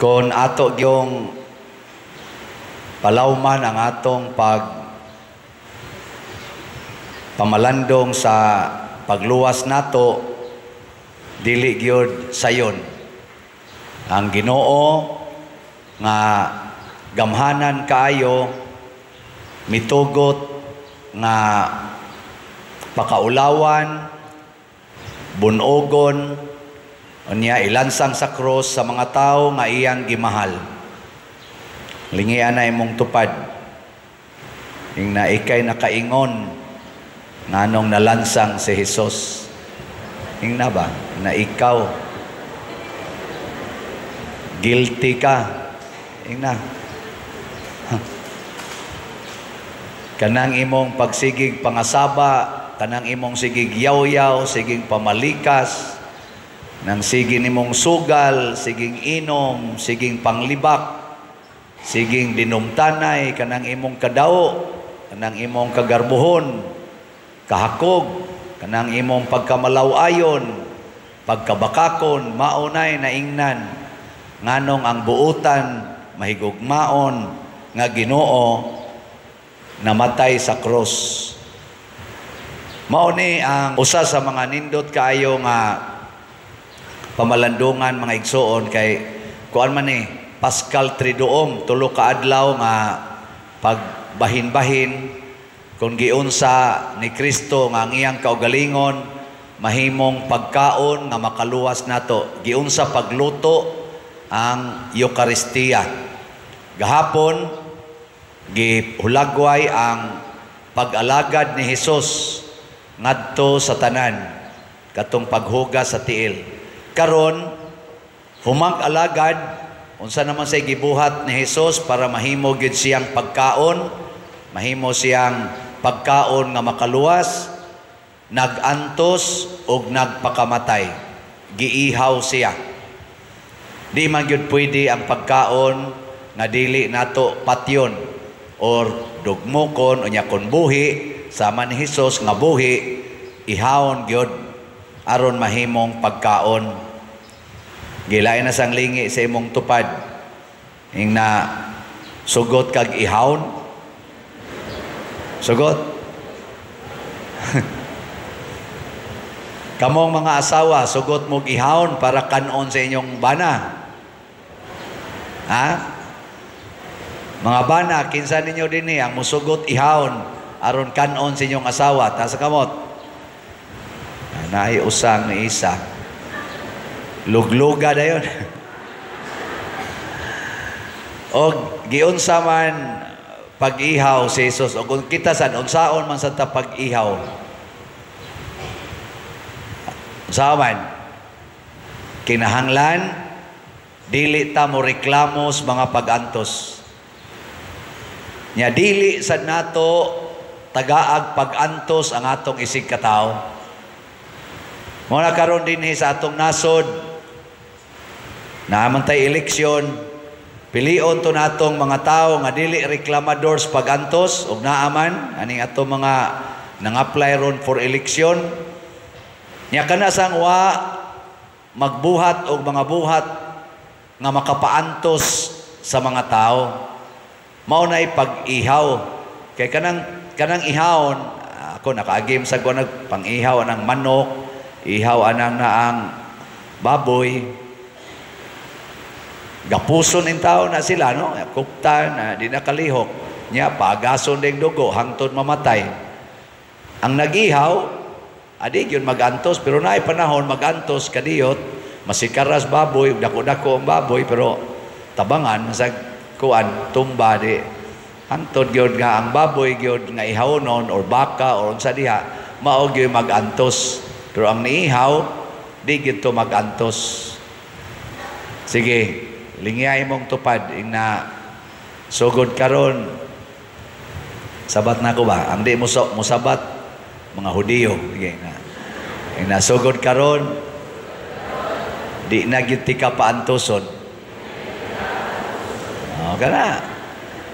Kung ato yung palawman ang atong pamalandong sa pagluwas nato, dili gyud sayon. Ang Ginoo nga gamhanan kaayo mitugot nga pakaulawan, bunogon, unya ilansang sa cross sa mga tao nga iyang gimahal. Lingian na imong tupad. Ing na ikay nakaingon nganong nalansang si Jesus. Ing na ba? Na ikaw guilty ka. Ing na. Kanang imong pagsigig pangasaba, kanang imong sigig yaw-yaw, sigig pamalikas, nang siging imong sugal, siging inom, siging panglibak, siging dinumtanay, kanang imong kadao, kanang imong kagarbuhon, kahakog, kanang imong pagkamalaw-ayon, pagkabakakon, maunay na ingnan, nganong ang buutan, mahigugmaon, nga Ginoo, namatay sa cross. Mauni ang usa sa mga nindot kaayo nga pamalandungan mga igsoon kay kuan man ni Pascal Triduong, tulo ka adlaw nga pagbahin-bahin kung giunsa ni Kristo nga ang iyang kaugalingon mahimong pagkaon nga makaluwas nato, giunsa pagluto ang Eucharistia. Gahapon gihulagway ang pag-alagad ni Jesus ngadto sa tanan katong paghugas sa tiil. Karon humag-alagad unsa naman say gibuhat ni Jesus para mahimo gyud siyang pagkaon, mahimo siyang pagkaon nga makaluwas, nagantos ug nagpakamatay. Giihaw siya. Di man gyud pwede ang pagkaon nga dili nato patyon or dugmokon unya kon buhi sama ni Hesus nga buhi ihawon gyud aron mahimong pagkaon. Gilain na sang lingi sa imong tupad ing na sugot kag ihawon. Sugot. Kamong mga asawa sugot mo ihawon para kanon sa inyong bana. Ha? Mga bana, kinsa ninyo din ang musugot ihawon aron kanon sa inyong asawa. Ta sa kamot. Naay usang ni isa. Lugluga dayon. Og giunsa man pag-ihaw si Jesus. O kung kita san unsaon man sa ta pag-ihaw. Unsaon man kinahanglan dili ta mo reklamos mga pag-antos. Nya dili sad nato tagaag pag-antos ang atong isig katawo. Muna karon din sa atong nasod naaman tay eleksyon, pilion to natong mga tawo nga dili reklamadors pag-antos ug naaman aning atong mga nang-apply ron for eleksyon. Nya kana sang wa magbuhat og mga buhat nga makapaantos sa mga tao. Mao nay pag-ihaw. Kay kanang ihawon, ako nakaagim sa kuan pang-ihaw anang manok, ihaw anang naang baboy. Gapuson in tao na sila, no? Kukta na di nakalihok. Nya pagason ding dugo hangtod mamatay. Ang nag-ihaw, adi yun magantos, pero naay panahon magantos kadiyot, masikaras baboy, dako-dako ang baboy, pero tabangan sa kuan tumba di hangtod gyud nga ang baboy gyud nga ihawnon or baka or unsa diha mao gyud magantos, pero ang niihaw di gyud to magantos. Sige, lingiay mong tupad ing na sugod karon sabat na ko ba ang di mo sabat mga Hudiyo. Sige na ing na sugod karon di na gyud ti ka paantoson. Okay na.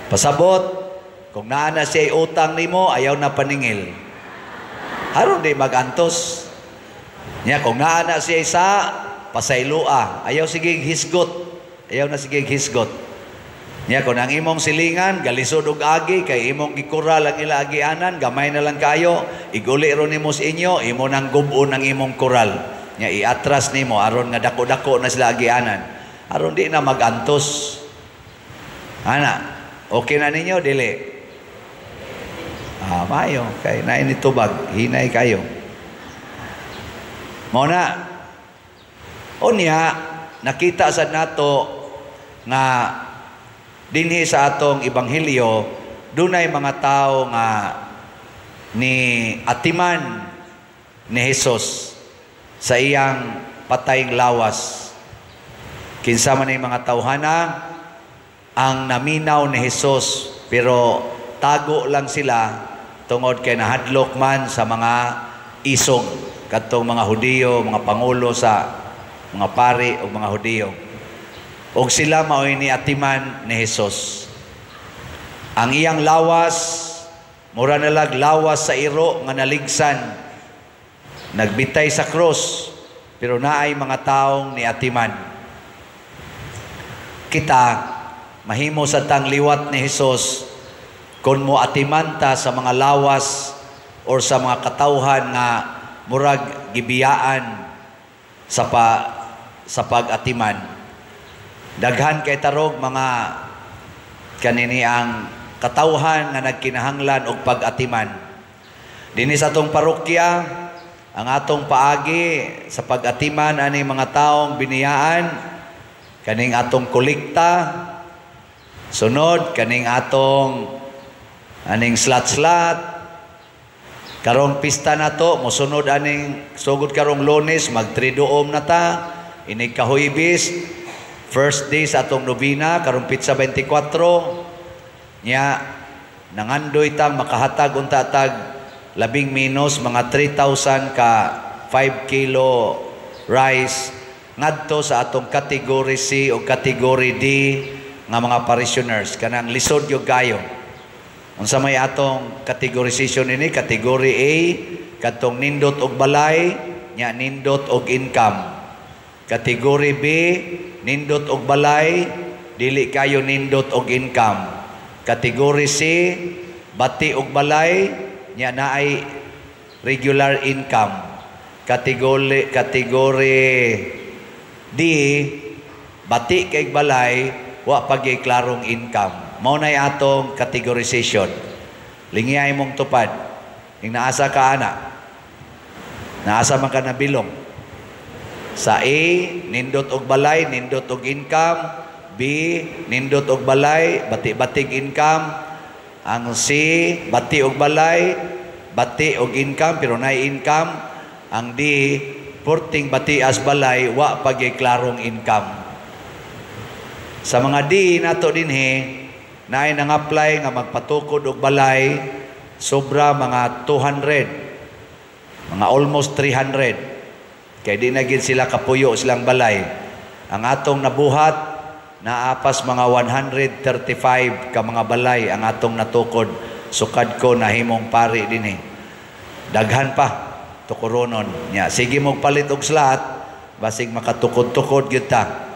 Pasabot, kung naana siya utang nimo, ayaw na paningil. Haron di magantos. Nya kung naana siya isa, pasaylua, ayaw sige hisgot. Ayaw na sige hisgot. Nya kung ang imong silingan galisod og agi kay imong gikural ang ila agianan, gamay na lang kayo, iguli ron nimo sa inyo, imo nang gub-on ang imong kural. Nya iatras nimo aron nga dako-dako na sila agianan. Aron di na magantos. Ana, okay na ninyo dili? Mayo kay naay nitubag, hinay kayo. Mao na. Unya nakita sad nato nga dinhi sa atong ebanghelyo dunay mga tao nga ni atiman ni Hesus sa iyang patayng lawas. Kinsa man ay mga tawhana ang naminaw ni Hesus pero tago lang sila tungod kay nahadlok man sa mga isong kadtong mga Hudiyo, mga pangulo sa mga pari o mga Hudiyo. Og sila mao'y ni atiman ni Hesus. Ang iyang lawas, mura nalag lawas sa iro nga naligsan. Nagbitay sa krus, pero naay mga taong ni atiman. Kita, mahimo sa tang liwat ni Hesus, kung mo atimanta sa mga lawas or sa mga katawhan nga murag gibiyaan sa pag-atiman. Daghan kay tarog mga kanini ang katawhan nga nagkinahanglan og pag-atiman. Dinhi sa atong parokya, ang atong paagi sa pag-atiman ani mga taong biniyaan, kaning atong kolekta, sunod kaning atong aning slat-slat, karong pista na to, mosunod aning sugod karong Lunes, mag-triduom na ta, inig kahuybis, first day sa atong nobina, karong Pitsa 24, nya, nangandoy tang makahatag untatag, labing minus, mga 3,000 ka 5 kilo rice, ngadto sa atong category C o category D nga mga parishioners, kanang lisod yung gayo. Unsa may atong categorization ini, category A, katong nindot og balay, nya nindot og income. Category B, nindot og balay, dili kayo nindot og income. Category C, bati og balay, nya naay regular income. Category D, bati kay balay, wa pagay klarong income. Mao nay atong categorization. Lingiyay mong tupad. Ning naasa ka ana. Naasa man ka nabilong. Sa A, nindot og balay, nindot og income. B, nindot og balay, bati-batig income. Ang C, bati og balay, bati og income, pero naay income. Ang D, porting bati as balay, wa pagay klarong income. Sa mga D nato dinhi, naay nang-apply nga magpatukod og balay, sobra mga 200, mga almost 300. Kaya di na gid sila kapuyo silang balay. Ang atong nabuhat, naapas mga 135 ka mga balay ang atong natukod. Sukad ko na himong pari dinhi. Daghan pa, tukuronon. Nya, sige mo palit og slat, basig makatukod-tukod gyud ta.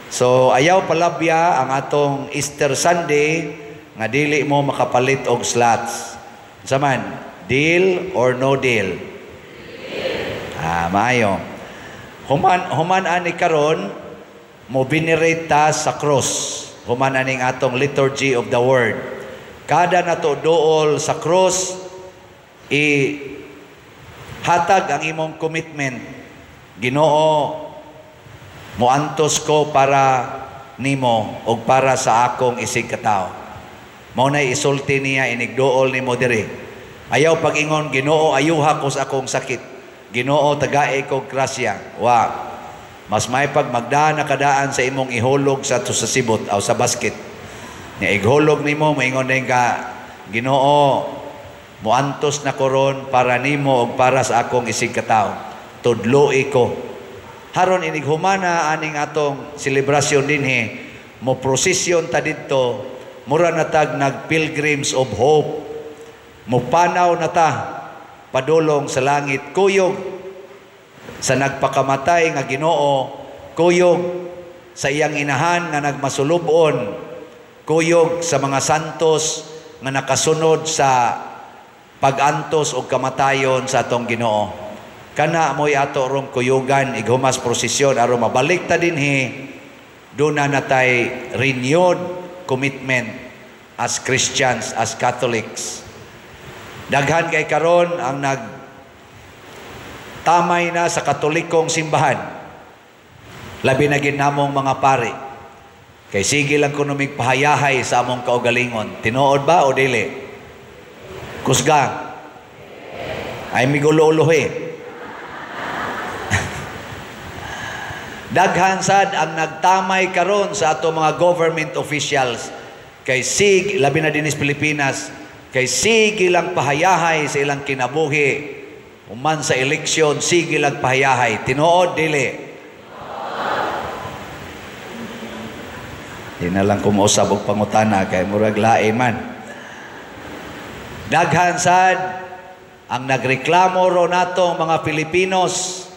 So ayaw palabya ang atong Easter Sunday nga dili mo makapalit og slots. Saman, deal or no deal? Maayo. Human ani karon mo venerate ta sa cross. Human aning atong liturgy of the word. Kada nato dool sa cross hatag ang imong commitment. Ginoo, muantos ko para nimo o para sa akong isig katao. Mao nay isulti niya inigdool nimo diri. Ayaw pag-ingon, Ginoo ayuha ko sa akong sakit. Ginoo tagae ko grasya. Wa. Mas may pag magdaan na kadaan sa imong ihulog sa sibot o sa basket. Ni ighulog nimo moingon din ka, Ginoo muantos na koron para nimo o para sa akong isig katao. Tudloi ko. Haron inig humana aning atong selebrasyon dinhi, mo prosesyon ta didto, mura na tag nag-pilgrims of hope. Mo panaw na ta padulong sa langit, kuyog sa nagpakamatay nga Ginoo, kuyog sa iyang inahan nga nagmasulubon, kuyog sa mga santos nga nakasunod sa pag-antos o kamatayon sa atong Ginoo. Kana mo'y ato rong kuyugan, ighumas prosesyon, aron mabalik ta dinhi, doon na natay renewed commitment as Christians, as Catholics. Daghan kay karon ang nagtamay na sa katolikong simbahan. Labi na ginamong mga pari. Kay sige lang kuno migpahayahay sa among kaugalingon. Tinuod ba o dili? Kusga. Ay migulo-uluhi. Daghan sad ang nagtamay karon sa ato mga government officials. Kay sige, labi na dinis Pilipinas, kay sige lang pahayahay sa ilang kinabuhi. Uman sa eleksyon, sige lang pahayahay. Tinuod, dili. Di na lang kumuusab og pangutana kay murag lain man. Daghan sad ang nagreklamo ro natong mga Pilipinos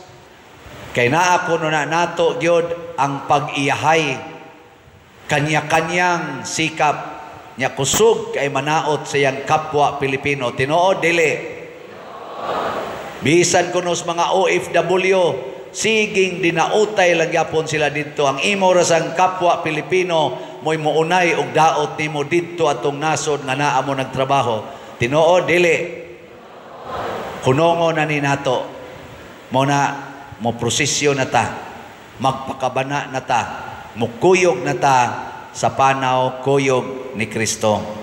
kay naa kuno na nato gyud ang pag-iyahay kanya-kanyang sikap nya kusog kay manaot sa iyang kapwa Pilipino. Tinuod, dili. Bisan kuno sa mga OFW, siging dinautay lang yapon sila dito. Ang imo ra sang kapwa Pilipino mo'y muunay og daot nimo dito atong nasod nga naa mo nagtrabaho. Tinuod, dili. Hunongo na ni nato. Mo na mo prosesyo na ta. Magpakabana na ta. Mukuyog na ta sa panaw kuyog ni Kristo.